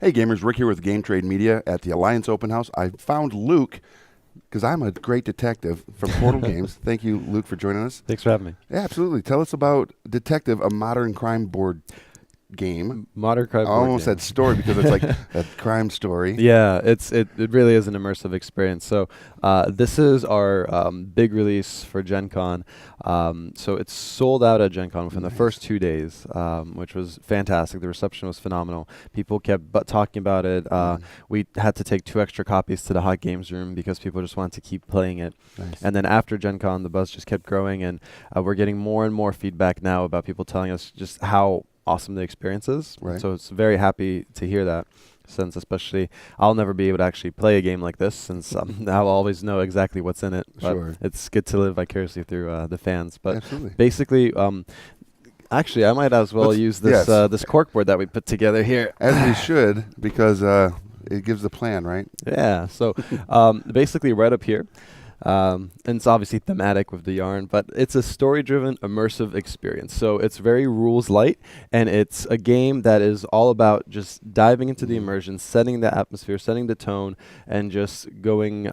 Hey gamers, Rick here with Game Trade Media at the Alliance Open House. I found Luke because I'm a great detective from Portal Games. Thank you, Luke, for joining us. Thanks for having me. Yeah, absolutely. Tell us about Detective, a modern crime board game. Modern crime I board almost game. said story because it's like a crime story. Yeah, it really is an immersive experience. So this is our big release for Gen Con. So it's sold out at Gen Con within the first 2 days, which was fantastic. The reception was phenomenal. People kept talking about it. We had to take 2 extra copies to the Hot Games room because people just wanted to keep playing it. Nice. And then after Gen Con, the buzz just kept growing, and we're getting more and more feedback now about people telling us just how awesome the experience is. Right. So it's very happy to hear that, since especially I'll never be able to actually play a game like this, since I'll always know exactly what's in it. But Sure. it's good to live vicariously through the fans. But Absolutely. basically, actually, I might as well Let's- use this yes. this corkboard that we put together here. As we should, because it gives the plan, right? Yeah. So basically, right up here. And it's obviously thematic with the yarn, but it's a story-driven, immersive experience. So it's very rules light, and it's a game that is all about just diving into the immersion, setting the atmosphere, setting the tone, and just going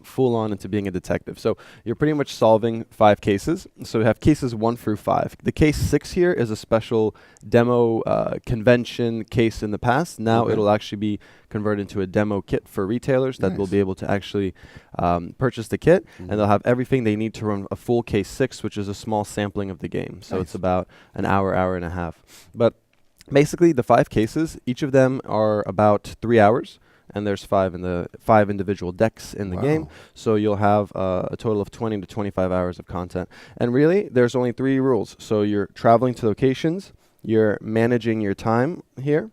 full on into being a detective. So you're pretty much solving 5 cases. So we have cases 1 through 5. The case 6 here is a special demo convention case in the past. Now Okay. it'll actually be converted into a demo kit for retailers that will Nice. be able to actually purchase the kit, and they'll have everything they need to run a full case 6, which is a small sampling of the game. So Nice. it's about an hour, hour and a half. But basically, the 5 cases, each of them are about 3 hours, and there's 5 individual decks in the game. Wow. So you'll have a total of 20 to 25 hours of content. And really, there's only 3 rules. So you're traveling to locations, you're managing your time here,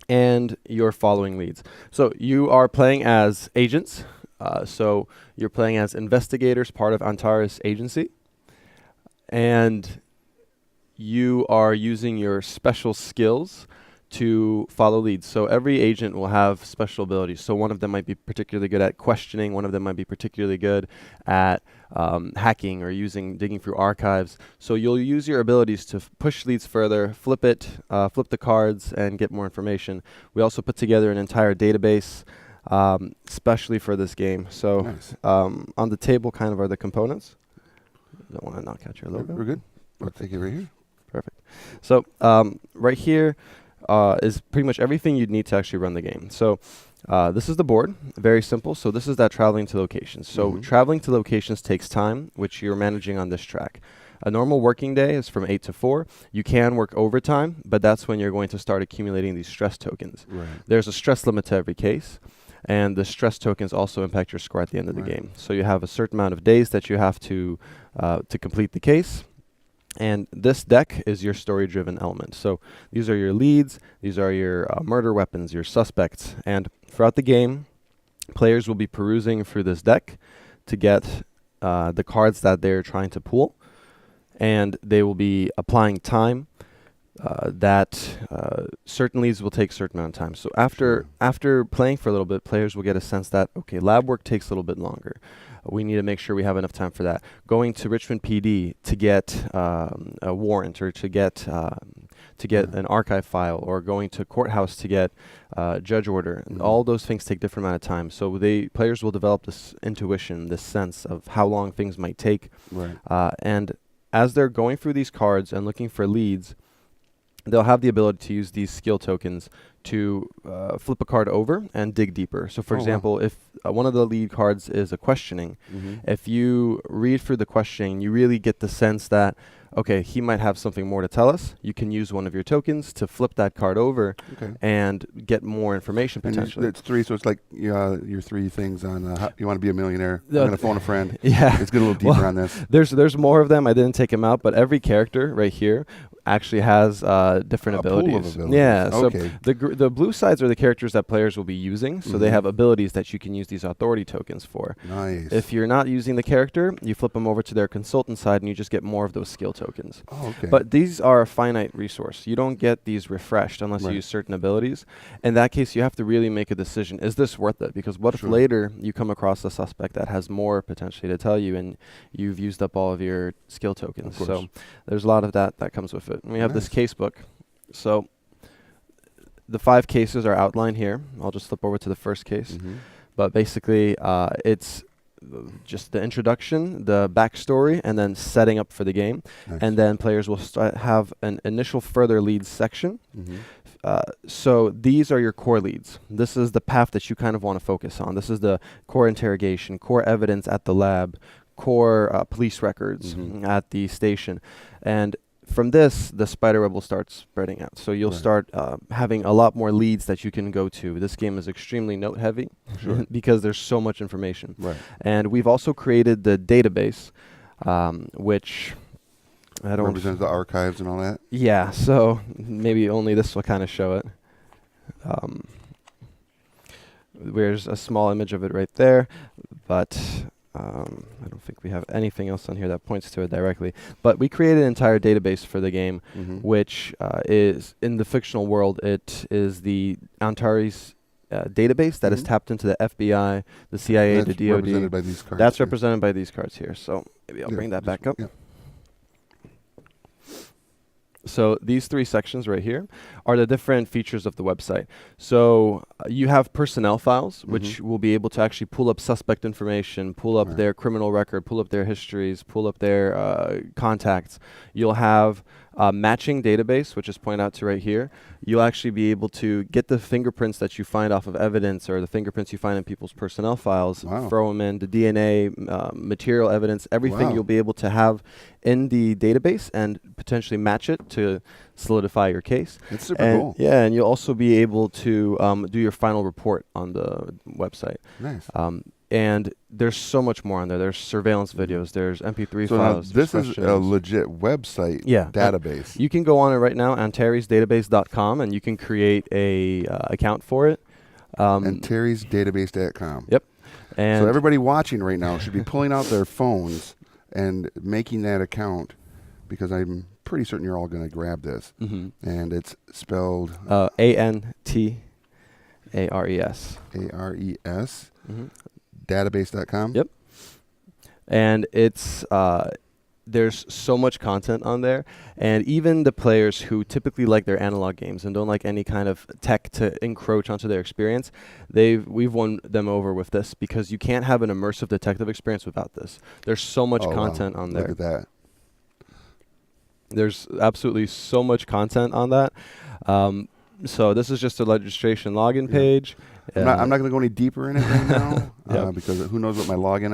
and you're following leads. So you are playing as agents. So you're playing as investigators, part of Antares agency. And you are using your special skills to follow leads. So every agent will have special abilities. So one of them might be particularly good at questioning. One of them might be particularly good at hacking or digging through archives. So you'll use your abilities to push leads further, flip the cards, and get more information. We also put together an entire database, especially for this game. So Nice. on the table kind of are the components. Don't want to knock out your logo. We're good. I'll take it right here. Perfect. So right here is pretty much everything you'd need to actually run the game. So this is the board, very simple. So this is that traveling to locations. So traveling to locations takes time, which you're managing on this track. A normal working day is from 8 to 4. You can work overtime, but that's when you're going to start accumulating these stress tokens. Right. There's a stress limit to every case, and the stress tokens also impact your score at the end of the Right. game. So you have a certain amount of days that you have to complete the case. And this deck is your story-driven element. So these are your leads, these are your murder weapons, your suspects. And throughout the game, players will be perusing through this deck to get the cards that they're trying to pull. And they will be applying time that certain leads will take a certain amount of time. So after playing for a little bit, players will get a sense that, okay, lab work takes a little bit longer. We need to make sure we have enough time for that. Going to Richmond PD to get a warrant, or to get an archive file, or going to courthouse to get judge order. And all those things take different amount of time. So players will develop this intuition, this sense of how long things might take. Right. And as they're going through these cards and looking for leads, they'll have the ability to use these skill tokens to flip a card over and dig deeper. So, for Oh, wow. example, if one of the lead cards is a questioning, if you read through the questioning, you really get the sense that, okay, he might have something more to tell us. You can use one of your tokens to flip that card over Okay. and get more information And potentially. it's 3, so it's like your 3 things on how you want to be a millionaire. The- I'm going to phone a friend. Yeah. Let's get a little deeper Well, on this. There's more of them. I didn't take them out, but every character right here actually has different A pool of abilities. abilities. Yeah. Okay. So the blue sides are the characters that players will be using. So they Mhm. have abilities that you can use these authority tokens for. Nice. If you're not using the character, you flip them over to their consultant side, and you just get more of those skill tokens. Oh, okay. But these are a finite resource. You don't get these refreshed unless Right. you use certain abilities. In that case, you have to really make a decision. Is this worth it? Because what Sure. if later you come across a suspect that has more potentially to tell you, and you've used up all of your skill tokens? course. So there's a lot of that comes with it. And we have this Nice. case book. So the 5 cases are outlined here. I'll just flip over to the first case. Mhm. But basically, it's just the introduction, the backstory, and then setting up for the game. Nice. And then players will have an initial further leads section. Mhm. So these are your core leads. This is the path that you kind of want to focus on. This is the core interrogation, core evidence at the lab, core police records Mhm. at the station. And from this, the spider web will start spreading out. So you'll Right. start having a lot more leads that you can go to. This game is extremely note heavy Sure. because there's so much information. Right. And we've also created the database, which I don't. Represents the archives and all that. Yeah, so maybe only this will kind of show it. There's a small image of it right there, but I don't think we have anything else on here that points to it directly. But we created an entire database for the game, Mhm. which is in the fictional world. It is the Antares database that is Mhm. tapped into the FBI, the CIA, That's the DoD. represented by these cards. That's here. represented by these cards here. So maybe I'll Yeah, bring that just- back up. yeah. So these 3 sections right here are the different features of the website. So you have personnel files, which will be able to actually pull up suspect information, pull up Right. their criminal record, pull up their histories, pull up their contacts. You'll have a matching database, which is pointed out to right here. You'll actually be able to get the fingerprints that you find off of evidence or the fingerprints you find in people's personnel files, Wow. throw them in, the DNA, material evidence, everything Wow. you'll be able to have in the database and potentially match it to solidify your case. It's super And cool. yeah, and you'll also be able to do your final report on the website. Nice. And there's so much more on there. There's surveillance videos. There's MP3 So now files. this there's is a questionnaires. legit website Yeah. database. You can go on it right now, antaresdatabase.com, and you can create a account for it. and terrysdatabase.com. Yep. And So everybody watching right now should be pulling out their phones and making that account, because I'm pretty certain you're all going to grab this. mhm. And it's spelled ANTARES. ARES, Mhm. database.com. Yep. And it's there's so much content on there, and even the players who typically like their analog games and don't like any kind of tech to encroach onto their experience, we've won them over with this, because you can't have an immersive detective experience without this. There's so much Oh, wow. content on there. Look at that. There's absolutely so much content on that. So this is just a registration login Yeah. page. I'm not going to go any deeper in it right now, Yeah. because who knows what my login.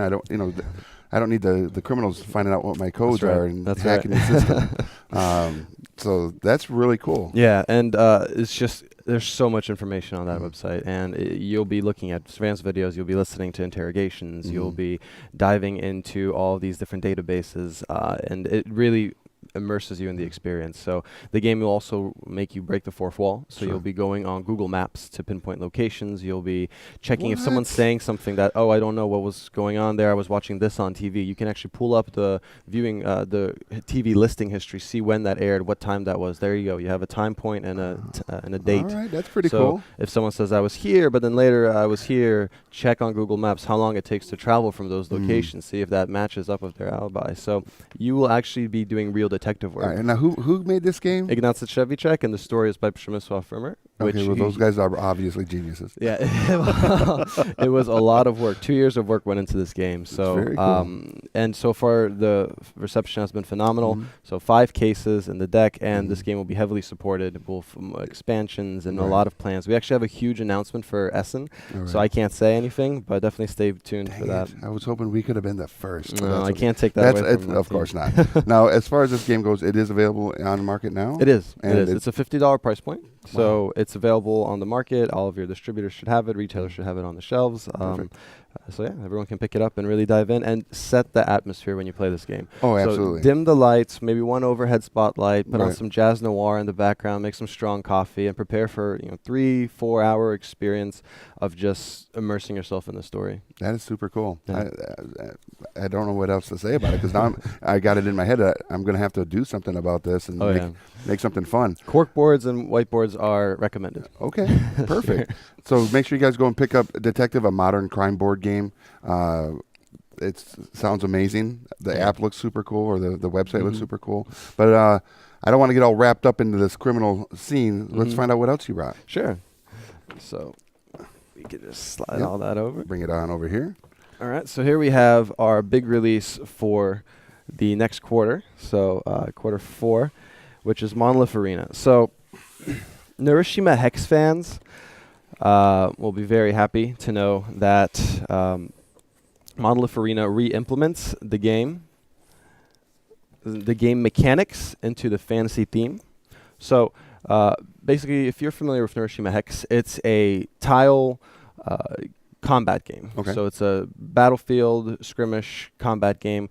I don't need the criminals finding out what my codes right. are and That's hacking right. the system. So that's really cool. Yeah, and it's just there's so much information on that Mhm. website, and you'll be looking at surveillance videos, you'll be listening to interrogations, you'll Mhm. be diving into all of these different databases, and it really immerses you in the experience. So the game will also make you break the fourth wall. So Sure. you'll be going on Google Maps to pinpoint locations. You'll be checking if someone's What? saying something that, oh, I don't know what was going on there. I was watching this on TV. You can actually pull up the viewing, the TV listing history, see when that aired, what time that was. There you go. You have a time point and a date. All right, that's pretty So cool. if someone says I was here, but then later I was here, check on Google Maps how long it takes to travel from those Mm. locations, see if that matches up with their alibi. So you will actually be doing real detective All work. right, and now who made this game? Ignacy Trzewiczek, and the story is by Przemysław Firmer. Okay, well, those guys are obviously geniuses. Yeah, it was a lot of work. 2 years of work went into this game. So, very cool. and so far the reception has been phenomenal. Mhm. So 5 cases in the deck, and this Mhm. game will be heavily supported, both expansions and a Right. lot of plans. We actually have a huge announcement for Essen, All so I right. can't say anything, but definitely stay tuned Dang for that. it. I was hoping we could have been the first. but No, that's I okay. can't take that That's away it's, from of the team. course not. Now, as far as this game goes, it is available on the market now. It is. And It is. It's a $50 price point. So Wow. it's available on the market. All of your distributors should have it. Retailers should have it on the shelves. Perfect. So yeah, everyone can pick it up and really dive in and set the atmosphere when you play this game. Oh, So absolutely. dim the lights, maybe one overhead spotlight, put on Right. some jazz noir in the background, make some strong coffee, and prepare for 3-4 hour experience of just immersing yourself in the story. That is super cool. Yeah. I don't know what else to say about it, because now I got it in my head that I'm going to have to do something about this and Oh make, yeah, make something fun. cork boards and whiteboards are recommended. Okay, perfect. So make sure you guys go and pick up Detective, a modern crime board game. It sounds amazing. The Yeah. app looks super cool, or the website looks Mhm. super cool. But I don't want to get all wrapped up into this criminal scene. Let's Mhm. find out what else you brought. Sure. So we can just slide Yep. all that over. Bring it on over here. All right, so here we have our big release for the next quarter, so quarter 4, which is Monolith Arena. So Neuroshima Hex fans will be very happy to know that Monolith Arena re-implements the game mechanics into the fantasy theme. So basically, if you're familiar with Neuroshima Hex, it's a tile combat game. Okay. So it's a battlefield skirmish combat game,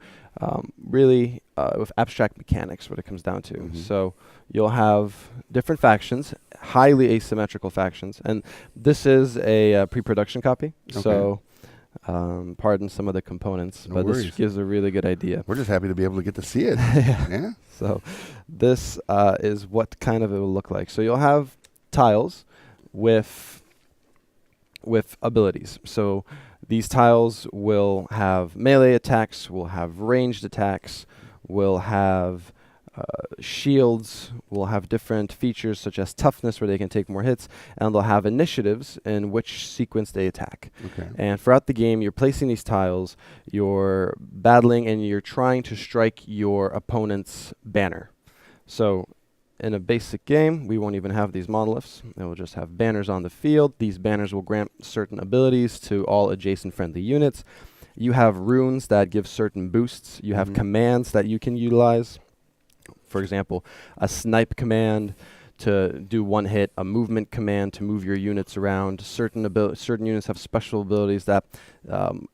really with abstract mechanics, what it comes down to. Mhm. So you'll have different factions, highly asymmetrical factions, and this is a pre-production copy. Okay. So pardon some of the components, No but worries. this gives a really good idea. We're just happy to be able to get to see it. Yeah. Yeah. So this is what kind of it will look like. So you'll have tiles with abilities. So these tiles will have melee attacks, will have ranged attacks, will have shields, will have different features such as toughness where they can take more hits, and they'll have initiatives in which sequence they attack. Okay. And throughout the game, you're placing these tiles, you're battling, and you're trying to strike your opponent's banner. So in a basic game, we won't even have these monoliths. It will just have banners on the field. These banners will grant certain abilities to all adjacent friendly units. You have runes that give certain boosts. You have Mhm. commands that you can utilize. For example, a snipe command to do one hit, a movement command to move your units around. Certain units have special abilities that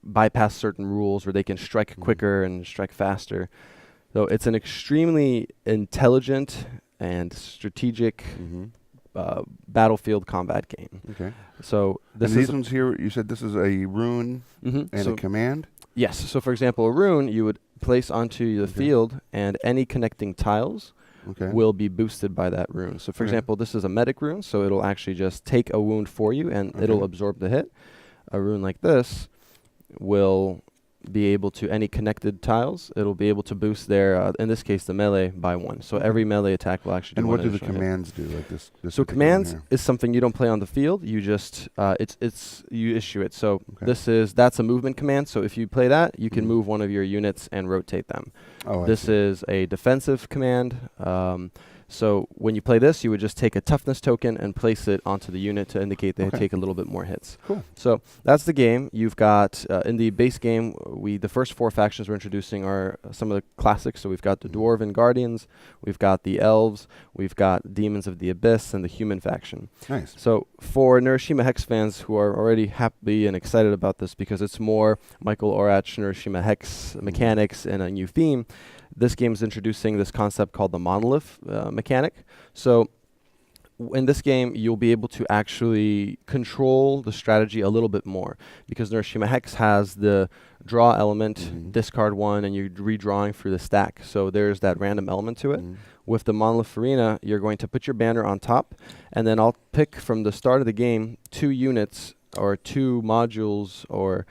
bypass certain rules where they can strike Mhm. quicker and strike faster. So it's an extremely intelligent and strategic Mhm. battlefield combat game. Okay. So this And is these ones here, you said this is a rune Mhm. and So a command. yes. So for example, a rune you would place onto the Okay. field, and any connecting tiles Okay. will be boosted by that rune. So for Okay. example, this is a medic rune, so it'll actually just take a wound for you and it'll Okay. absorb the hit. A rune like this will be able to, any connected tiles, it'll be able to boost their, in this case, the melee by 1. So every melee attack will actually do and one what do the additional hit. commands do? Like this So particular one commands here? is something you don't play on the field. You just it's you issue it. So Okay. that's a movement command. So if you play that, you can Mhm. move one of your units and rotate them. Oh, I This see. is a defensive command. So when you play this, you would just take a toughness token and place it onto the unit to indicate they Okay. take a little bit more hits. Cool. So that's the game. You've got in the base game, the first 4 factions we're introducing are some of the classics. So we've got the Mhm. Dwarven Guardians, we've got the Elves, we've got Demons of the Abyss, and the Human faction. Nice. So for Neuroshima Hex fans who are already happy and excited about this because it's more Michael Orach Neuroshima Hex mechanics and a new theme, this game is introducing this concept called the monolith mechanic. So in this game, you'll be able to actually control the strategy a little bit more because Neuroshima Hex has the draw element, Mhm. discard 1, and you're redrawing through the stack. So there's that random element to it. Mhm. With the Monolith Arena, you're going to put your banner on top, and then I'll pick from the start of the game 2 units or 2 modules or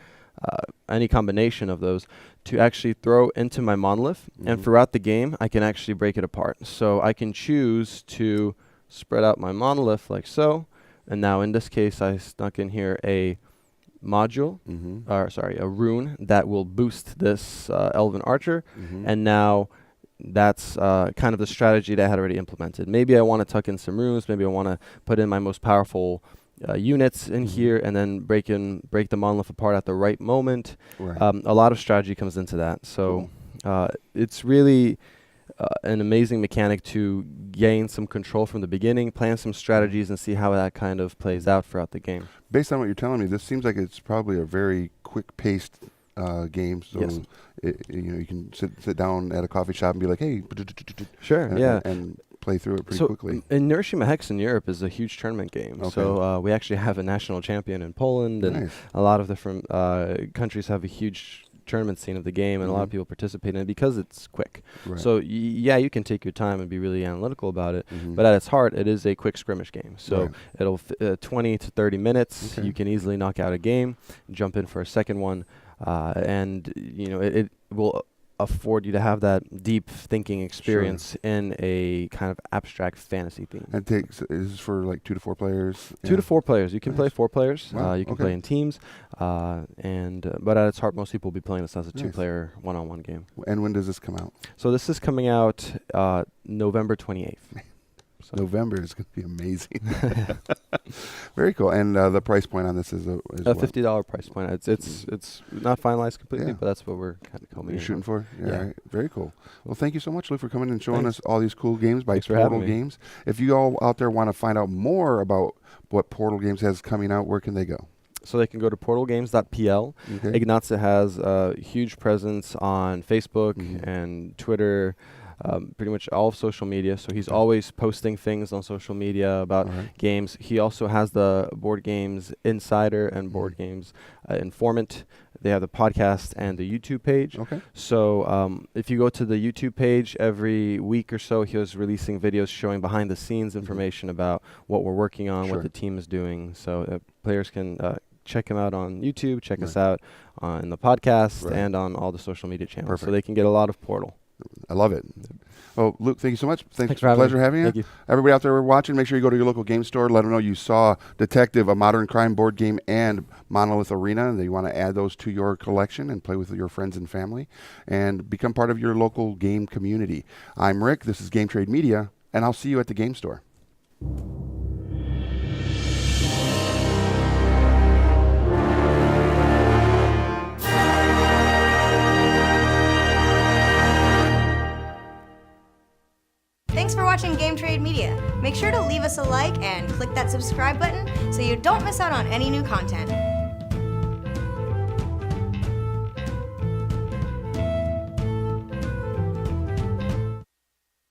any combination of those to actually throw into my monolith. And Mhm. throughout the game, I can actually break it apart. So I can choose to spread out my monolith like so. And now in this case, I snuck in here a module, Mhm. or sorry, a rune that will boost this Elven Archer. Mhm. And now that's kind of the strategy that I had already implemented. Maybe I want to tuck in some runes. Maybe I want to put in my most powerful units in Mhm. here and then break the monolith apart at the right moment. Right. A lot of strategy comes into that. So it's really an amazing mechanic to gain some control from the beginning, plan some strategies, and see how that kind of plays out throughout the game. Based on what you're telling me, this seems like it's probably a very quick-paced game. So Yes. you can sit down at a coffee shop and be like, hey, Sure, yeah. and play through it pretty So quickly. in Neuroshima Hex in Europe is a huge tournament game. Okay. So we actually have a national champion in Poland, and Nice. a lot of different countries have a huge tournament scene of the game, and a lot of Mhm. people participate in it because it's quick. Right. So yeah, you can take your time and be really analytical about it, Mhm. but at its heart, it is a quick skirmish game. So Right. it'll 20 to 30 minutes. Okay. You can easily knock out a game, jump in for a second one, and it will afford you to have that deep thinking experience in a kind of abstract fantasy theme. And is this for like 2 to 4 players? 2 to 4 players. You can play 4 players. Wow, You can okay. play in teams. But at its heart, most people will be playing this as a 2-player one-on-one game. And when does this come out? So this is coming out November 28th. So November is going to be amazing. Very cool. And the price point on this is a what? $50 price point. It's not finalized completely, Yeah. but that's what we're kind of coming. You're shooting for? Yeah. Right. Very cool. Well, thank you so much, Luke, for coming and showing Thanks. us all these cool games by Thanks for Portal having me. Games. If you all out there want to find out more about what Portal Games has coming out, where can they go? So they can go to portalgames.pl. Okay. Ignacio has a huge presence on Facebook Mhm. and Twitter, pretty much all of social media. So he's always posting things on social media about All right. games. He also has the Board Games Insider and Board Games Informant. They have the podcast and the YouTube page. Okay. So if you go to the YouTube page, every week or so, he was releasing videos showing behind the scenes information about what we're working on, Sure. what the team is doing. So players can check him out on YouTube, check us Right. out on the podcast, Right. and on all the social media channels. Perfect. So they can get a lot of Portal. I love it. Well, Luke, thank you so much. Thanks for having Pleasure me. having you. Thank you. Everybody out there watching, make sure you go to your local game store. Let them know you saw Detective, a modern crime board game, and Monolith Arena, and that you want to add those to your collection and play with your friends and family and become part of your local game community. I'm Rick. This is Game Trade Media, and I'll see you at the game store. Thanks for watching Game Trade Media. Make sure to leave us a like and click that subscribe button so you don't miss out on any new content.